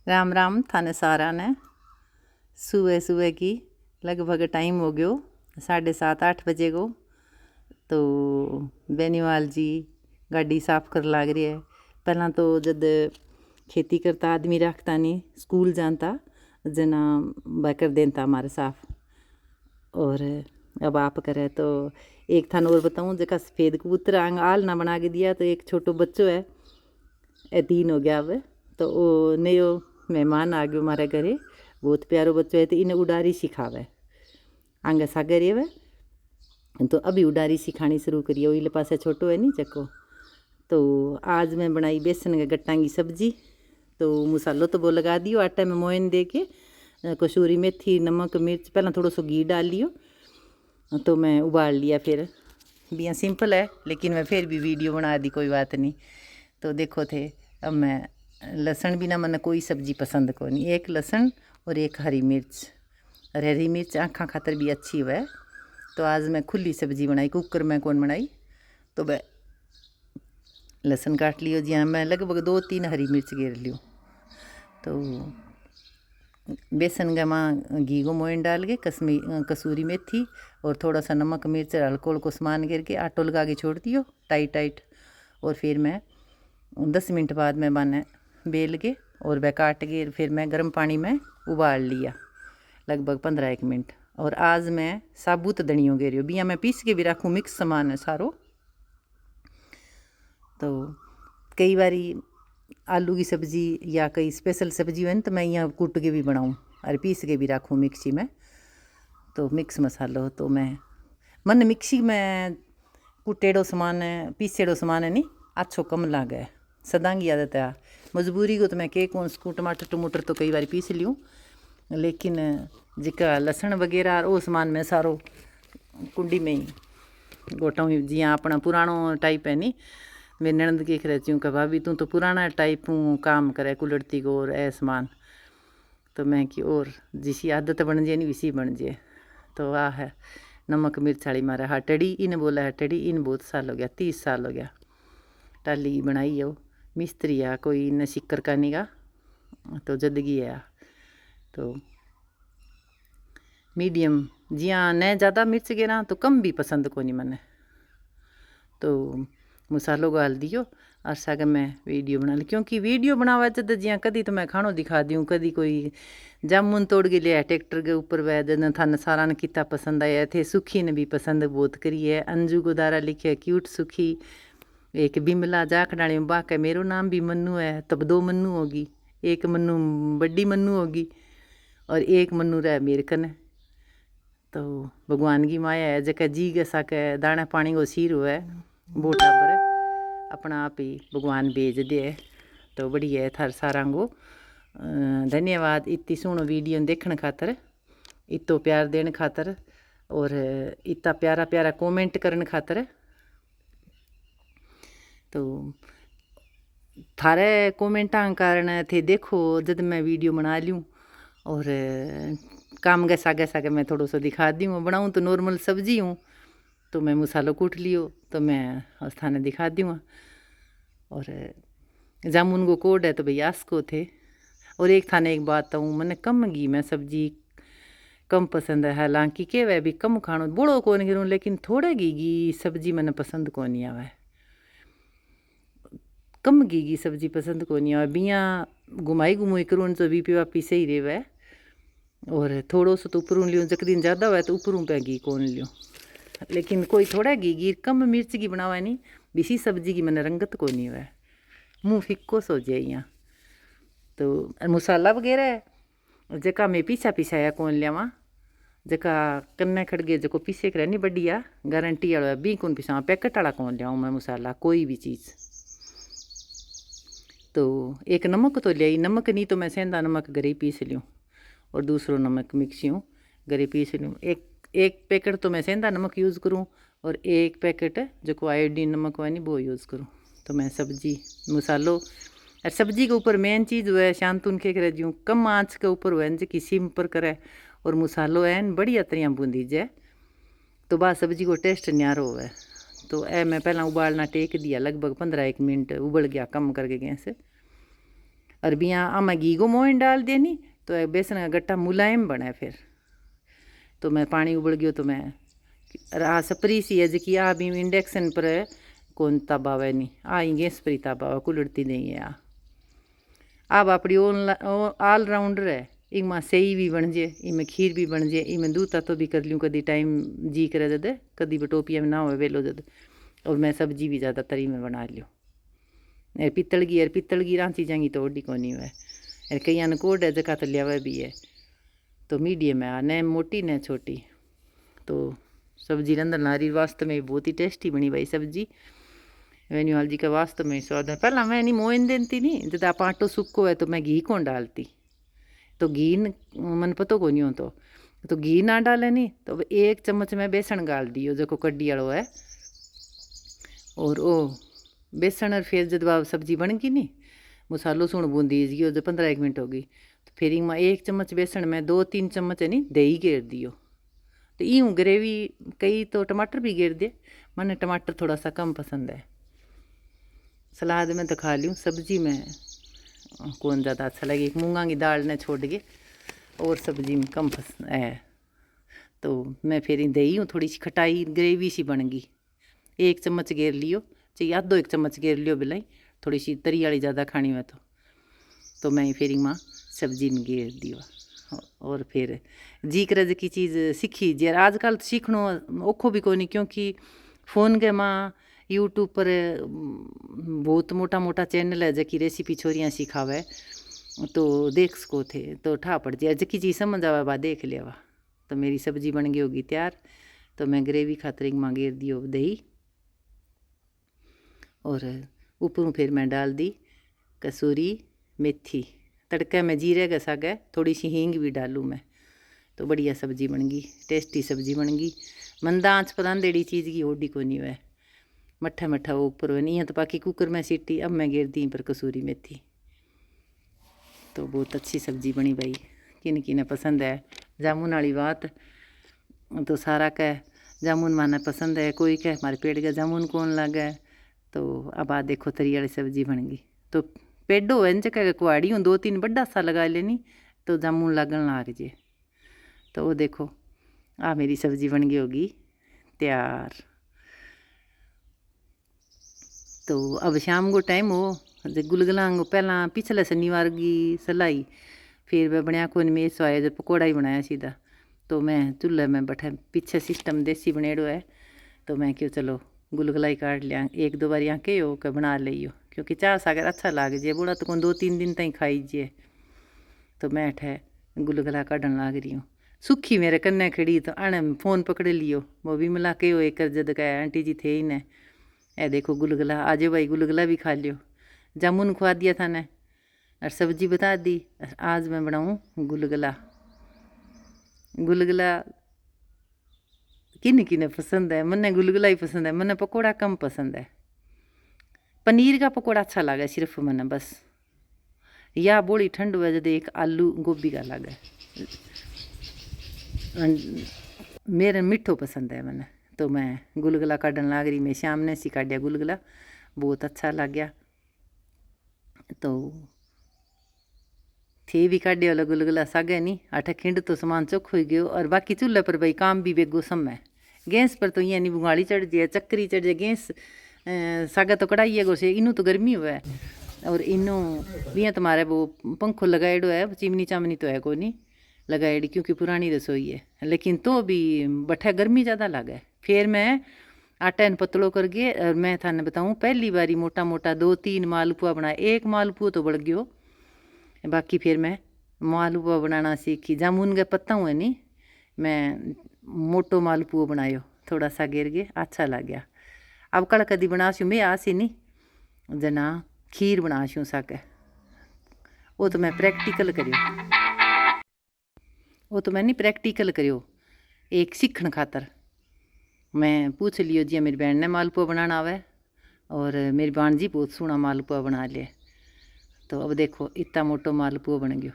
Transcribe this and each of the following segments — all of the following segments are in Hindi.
राम राम थाने सारा ने। सुबह सुबह की लगभग टाइम हो गयो 7:30-8 बजे को। तो बेनीवाल जी गाड़ी साफ कर लाग रही है। पहला तो जब खेती करता आदमी रखता नहीं स्कूल जानता जना वह कर देता हमारे साफ। और अब आप करे तो एक थान और बताऊँ जका सफ़ेद कबूतर आंग आल ना बना के दिया। तो एक छोटो बच्चो है ए 3 हो गया अब। तो वो नयो मेहमान आ गयो हमारे घरे, बहुत प्यारो बच्चो है। तो इन्हें उड़ारी सिखावे आंगे सागर ये तो अभी उड़ारी सिखानी शुरू करी है। वो पासे छोटो है नहीं चको। तो आज मैं बनाई बेसन के गट्टा की सब्जी। तो मसालो तो वो लगा दियो आटे में मोयन दे के, कसूरी मेथी नमक मिर्च पहला थोड़ा सो घी डाल लियो। तो मैं उबाल लिया फिर बिया सिंपल है लेकिन मैं फिर भी वीडियो बना दी, कोई बात नहीं। तो देखो थे अब मैं लहसुन बिना मैंने कोई सब्जी पसंद को नहीं, एक लहसुन और एक हरी मिर्च। और हरी मिर्च आँखा खातर भी अच्छी हुआ। तो आज मैं खुली सब्जी बनाई, कुकर में कौन बनाई। तो मैं लहसुन काट लियो जी, मैं लगभग 2-3 हरी मिर्च घेर लियो। तो बेसन का माँ घी को मोयन डाल के कसूरी मेथी और थोड़ा सा नमक मिर्च हल्को हल्को सामान गिर के आटो लगा के छोड़ दियो टाइट टाइट। और फिर मैं 10 मिनट बाद मैं बने बेल के और वह काट के फिर मैं गर्म पानी में उबाल लिया लगभग 15-1 मिनट। और आज मैं साबुत धनियों घेरियो बिया मैं पीस के भी रखूँ, मिक्स सामान है सारो। तो कई बारी आलू की सब्ज़ी या कई स्पेशल सब्जी हो तो मैं यहाँ कूट के भी बनाऊँ और पीस के भी रखूँ मिक्सी में। तो मिक्स मसालो तो मैं मन मिक्सी में कुटेड़ो सामान पीसेड़ो सामान है नहीं अच्छो कम लागे, सदा की आदत है। मजबूरी को तो मैं के कौन सकूँ, टमाटर टमाटर तो कई बार पीस लियूँ लेकिन जिका लहसुन वगैरह वो सामान मैं सारो कुंडी में ही गोटाऊँ। जियाँ अपना पुरानो टाइप है नहीं, मेरी ननद के रहती हूँ कि भाभी तू तो पुराना टाइप हूँ काम करे कुलड़ती को और ऐ समान। तो मैं कि और जिसी आदत बन जाए नहीं वैसी बन जाए। तो वाह है नमक मिर्च वाली मारे हटड़ी इन बोला हटड़ी इन बहुत साल हो गया 30 साल हो गया टाली बनाई है। वो मिस्त्री आ कोई इन शिक्कर का निगा तो जदगी है। तो मीडियम जिया न ज़्यादा मिर्च गिरा तो कम भी पसंद को नहीं मने। तो मसालो गाल दियो और साग मैं वीडियो बना ली, क्योंकि वीडियो बनावा जब जिया कदी तो मैं खानो दिखा दूँ, कदी कोई जामुन तोड़ के लिया ट्रैक्टर के ऊपर वह जन थाने सारा ने कितना पसंद आया थे। सुखी ने भी पसंद बहुत करी है, अंजू गोदारा लिखे क्यूट सुखी। एक बिमला जाखडाणी में बाक है, मेरो नाम भी मन्नू है। तब 2 मन्नू होगी, एक मन्नू बड्डी मन्नू होगी और एक मन्नू रहा मेरे कने। तो भगवान की माया है जैसे जी के साके दाना पानी को सीर हुआ है बोटा पर अपना आप ही भगवान भेज दे। तो बढ़िया है थार सारा को धन्यवाद इतनी सुनो वीडियो देखने खातर, इतो प्यार देने खातर और इतना प्यारा प्यारा कमेंट करने खातर। तो थारे कमेंटा कारण थे देखो जब मैं वीडियो बना लूँ और काम गैसा गैसा के मैं थोड़ा सा दिखा दी हूँ। बनाऊँ तो नॉर्मल सब्जी हूँ तो मैं मसालो कूट लियो तो मैं उस थाने दिखा दी हूँ। और जामुन को कोड है तो भैया आसको थे। और एक थाने एक बात हूँ मैंने कम घी में सब्जी कम पसंद है, हालांकि के वह भी कम खानो बूढ़ो कौन गिरूँ लेकिन थोड़े घी सब्जी मैंने पसंद को नहीं आवे, कम घी की सब्जी पसंद को नहीं आवे। बिया घुमाई घुमाई करूँ तो बीपी वापी सही रहे। और थोड़ो सो तो ऊपरों लियो जक दिन ज़्यादा हुआ तो ऊपरों पे घी कौन लियो, लेकिन कोई थोड़ा घी कम मिर्च की बनावा नहीं बिसी सब्जी की मैंने रंगत को नहीं हुआ, मुँह फिक्को सो जाए यहाँ। तो मसाला वगैरह जका मैं पीछा पीछाया कौन लियावा, जका कन्ने खड़गे जो पीसे कर नहीं बढ़िया गारंटी वाला बी कौन पीसा, पैकेट वाला कौन लियाऊँ मैं मसाला कोई भी चीज़। तो एक नमक तो लिया, नमक नहीं तो मैं सेंधा नमक घरे ही पीस लूँ और दूसरो नमक मिक्सी हूँ घरे पीस लूँ। एक पैकेट तो मैं सेंधा नमक यूज़ करूँ और एक पैकेट जो को आयोडीन नमक वानी वो यूज़ करूँ। तो मैं सब्जी मसालो और सब्जी के ऊपर मेन चीज़ हुआ है शांतुन के करे जूँ कम आँच के ऊपर हुआ है कि सिम पर करे और मसालो है बढ़िया तरह बूंदी जाए तो बाद सब्जी को टेस्ट न्यारो हुआ है। तो ए मैं पहला उबालना टेक दिया लगभग 15-1 मिनट उबल गया कम करके गैस। और बिया आमा घी को मोहन डाल दिया नी तो बेसन का गट्टा मुलायम बने फिर। तो मैं पानी उबल गयो तो मैं आ सपरी सी है जी आ भी इंडक्शन पर कौन तवा है नहीं आ गैस पर ही तवा कुलड़ती नहीं है। अब अपनी ऑलराउंडर है, इनमें सही भी बन जाए, इनमें खीर भी बन जाए, इनमें दूध तो भी कर लूँ कभी टाइम जी करे जद, कभी बटोपिया में ना हो वेलो जद। और मैं सब्जी भी ज़्यादा तरी में बना लियो। पित्तल की रांची जाएंगी तो ओडी कोनी है, कई ने कोड है जगह तो लिया भी है। तो मीडियम है, न मोटी न छोटी। तो सब्जी अंदर नारी वास्तव में बहुत ही टेस्टी बनी भाई सब्जी। वेन्यूवाल जी का वास्तव में स्वाद है। पहला मैं नहीं मोइन देती नहीं, जब आप आटो सूखो है तो मैं घी कौन डालती, तो घी मन पतो को नहीं हो तो घी ना डाले नहीं तो 1 चम्मच में बेसन गाल दियो जो कड्डी वालो है। और ओ बेसन और फिर जब सब्जी बन गई नहीं मसालो सुन बूंदी जियो जो 15-1 मिनट होगी तो फिर इनमें 1 चम्मच बेसन में 2-3 चम्मच है नहीं दही घेर दियो। तो यूँ ग्रेवी कई तो टमाटर भी घेर दे, मैंने टमाटर थोड़ा सा कम पसंद है। सलाद में तो खा लूँ, सब्जी में कौन ज़्यादा अच्छा लगे। एक मूंगा की दाल ने छोड़ के और सब्जी में कम पसंद है। तो मैं फिर दही हूँ थोड़ी सी खटाई ग्रेवी सी बन गई। 1 चम्मच घेर लियो, चाहिए आधो 1 चम्मच घेर लियो बिलाई, थोड़ी सी तरी वाली ज़्यादा खानी में तो मैं फिर माँ सब्जी में घेर दियो। और फिर जी करज की चीज़ सीखी जे आजकल तो सीखनो औखो भी कोनी, क्योंकि फ़ोन के माँ यूट्यूब पर बहुत मोटा मोटा चैनल है जकी रेसिपी छोरियाँ सिखावे तो देख सको थे तो ठा पड़ जाए जकी चीज़ समझ आवा बा देख लिया। तो मेरी सब्जी बन गई होगी तैयार। तो मैं ग्रेवी खातर माँ घेर दियो दही और ऊपरों फिर मैं डाल दी कसूरी मेथी, तड़का में जीरे का साग है, थोड़ी सी हींग भी डालूँ मैं। तो बढ़िया सब्जी बन गई, टेस्टी सब्जी बन गई। मंदा आँच पर अंधेड़ी चीज़ की ओडी को नहीं है, मट्ठा मट्ठा वो ऊपर नहीं है। तो बाकी कुकर में सीटी अब मैं घेर दी पर कसूरी मेथी। तो बहुत अच्छी सब्जी बनी भाई, किन किने पसंद है। जामुन वाली बात तो सारा कह जामुन माना पसंद है, कोई कह हमारे पेट का जामुन कौन लगे। तो अब आ देखो तरी वाली सब्जी बन गई। तो पेडो है जगह कुआड़ी हूँ 2-3 बड़ा सा लगा लेनी तो जामुन लगन लाग जे। तो वो देखो आ मेरी सब्जी बन गई होगी तैयार। तो अब शाम को टाइम हो गुलगुला पहला पिछले शनिवार की सलाई फिर मैं बनया को में आया जब पकौड़ा ही बनाया सीधा। तो मैं चूल्हे में बैठा पीछे सिस्टम देसी बनेड़ो है तो मैं क्यों चलो गुलगुला ही काट लिया 1-2 बार यहाँ के हो के बना लियो, क्योंकि चाह सागर अच्छा लाग जे बूढ़ा तो कौन 2-3 दिन तक खाई जे। तो मैं ठे गुलगुला काटन लाग रही हूँ। सुखी मेरे कन्ने खड़ी तो आने फ़ोन पकड़े लियो वो भी मिला के हो एक जद कहा आंटी जी थे ही ने ए देखो गुलगुला आ जाओ भाई गुलगुला भी खा लियो। जामुन खुआ दिया था ने और सब्जी बता दी, आज मैं बनाऊँ गुलगुला। गुलगुला किन किने पसंद है, मन्ने गुलगुला ही पसंद है, मन्ने पकौड़ा कम पसंद है। पनीर का पकौड़ा अच्छा लगा सिर्फ मन्ने बस, या बोली ठंड हुआ जब एक आलू गोभी का लगा। मेरे मिठो पसंद है मैंने। तो मैं गुलगुला काटन लाग रही, मैं शाम ने सी काटिया गुलगुला, बहुत अच्छा लग गया। तो थे भी काटे वाला गुलगुला सागे नहीं आठा खिंड तो सामान चोख हो गयो। और बाकी चूल्हे पर भाई काम भी बेगो समय, गैस पर तो ये नहीं बुगाड़ी चढ़ जाए चक्करी चढ़ जाए। गैस सागा तो कढ़ाई है गोसे इनू तो गर्मी हुआ है और इनू भी तुम्हारे वो पंखो लगाएडो है, चिमनी चामनी तो है को नहीं लगाएडी क्योंकि पुरानी रसोई है, लेकिन तो भी बठा गर्मी ज़्यादा लगे। फिर मैं आटा इन पतलो कर गए और मैं थाने बताऊँ पहली बारी मोटा मोटा 2-3 मालपुआ बनाया। एक मालपुआ तो बढ़ गयो, बाकी फिर मैं मालपुआ बनाना सीखी। जामुन के पत्ता हुए नहीं मैं मोटो मालपुआ बनायो थोड़ा सा गिर गए अच्छा लग गया। अब कल कदी बनाशू मैं आसी नहीं जना खीर बनाशू सके वो तो मैं प्रैक्टिकल करियो, वो तो मैं नहीं प्रैक्टिकल करियो एक सीखण खातर। मैं पूछ लियो जी मेरी बहन ने मालपुआ बनाना आवे और मेरी बहन जी बहुत सोहना मालपुआ बना लिया। तो अब देखो इतना मोटो मालपुआ बन गयो,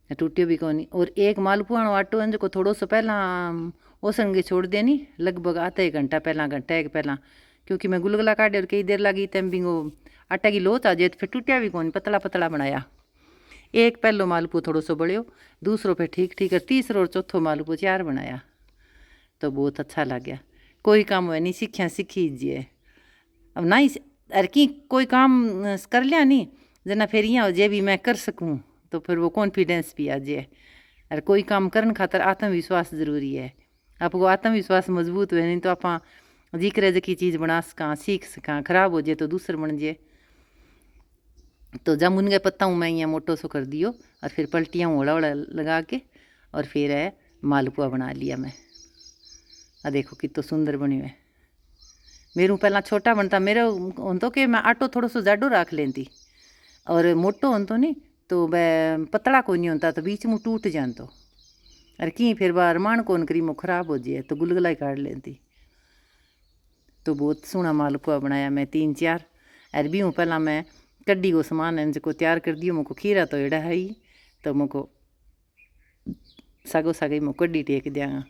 टूटियो भी कोनी। और एक मालपुआ आटो है जो थोड़ो सो पहला ओसन के छोड़ देनी लगभग आधा 1 घंटा पहला, घंटा एक पहला, क्योंकि मैं गुलगुला काटे और कई देर लगी तम भी वो आटा की लोच आ जाए तो फिर टूटिया भी कौन, पतला पतला बनाया। एक पहलो मालपू थोड़ो सो बड़ियो, दूसरो फिर ठीक ठीक, और तीसरो और चौथो मालपू 4 बनाया। तो बहुत अच्छा लग गया। कोई काम हुआ नहीं, सीखिया सीखी जिए। अब ना ही अरे की कोई काम कर लिया नहीं जना फिर यहाँ हो जाए भी मैं कर सकूँ, तो फिर वो कॉन्फिडेंस भी आ जाए। अरे कोई काम करने खातर आत्मविश्वास ज़रूरी है। आपको आत्मविश्वास मजबूत हुए नहीं तो आप जिक्र जकी चीज़ बना सका, सीख सका, खराब हो जाए तो दूसर बन जाए। तो जामुन का पत्ता हूँ मैं यहाँ मोटो सो कर दियो, और फिर पलटियाँ ओला ओला लगा के, और फिर है मालपुआ बना लिया मैं। देखो कितो सुंदर बनी है। मेरू पहला छोटा बनता, मेरे हों तो कि मैं आटो थोड़ो सो जाडो रख लेंदी, और मोटो हों तो नहीं तो वह पतला को नहीं होता, तो बीच में टूट जातो। अरे की फिर बार मान कौन करी मो खराब हो जाए तो गुलगुला ही काट लेती। तो बहुत सोहना मालपुआ बनाया मैं 3-4। अरे भी हूँ पहला मैं कड्डी को समान है जो तैयार कर दियो। मुझको खीरा तो एड़ा है ही, तो मुझको सागो सागे मुझको कड्डी टेक दिया।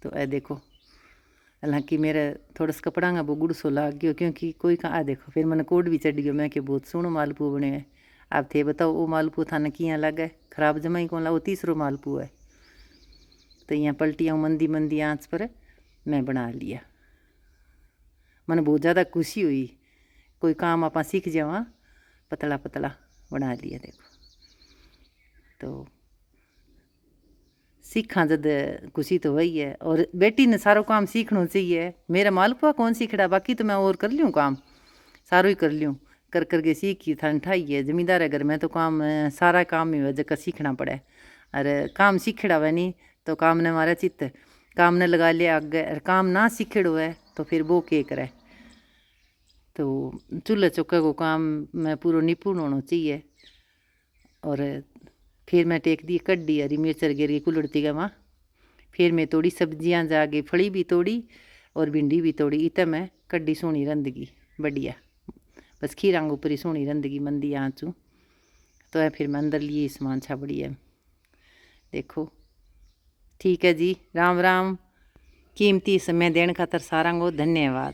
तो ए देखो, हालांकि मेरा थोड़ा सा कपड़ा वो गुड़ सो लाग गयो, क्योंकि कोई कहा देखो फिर मैंने कोड भी चढ़ गयो। मैं कि बहुत सोहनो मालपू बने है। आप थे बताओ वो मालपू थाने किया लगे, खराब जमा ही कौन ला, वो तीसरो मालपू है। तो यहाँ पलटियाँ मंदी मंदी आँच पर मैं बना लिया। मैंने बहुत ज़्यादा खुशी हुई, कोई काम आप सीख जावा, पतला पतला बना लिया। देखो तो सीखा जद खुशी तो वही है, और बेटी ने सारो काम सीखना चाहिए। मेरा मालपुआ कौन सीखड़ा, बाकी तो मैं और कर लूँ काम, सारो ही कर लूँ, कर करके सीखी थान ठाई है। जमींदार है घर में तो काम सारा काम ही वजह का सीखना पड़े। अरे काम सीखड़ा हुआ नहीं तो काम ने मारा चित्त, काम ने लगा लिया आगे। अरे काम ना सीखड़ो है तो फिर वो के करे। तो चूल्हे चौके को काम में पूरा निपुण होना चाहिए। और फिर मैं टेक दी कड्डी, हरी मिर्च गिर गई कुलड़ती का वहाँ। फिर मैं तोड़ी सब्जियाँ जाके, फली भी तोड़ी और भिंडी भी तोड़ी। इत मैं कड्डी सोहनी रंधगी बढ़िया, बस खीरांग ऊपर ही सोहनी रंधगी मंदी आँचू। तो है फिर मैं अंदर लिए सामान छा बढ़िया। देखो ठीक है जी, राम राम। कीमती समय देने खातर सारा को धन्यवाद।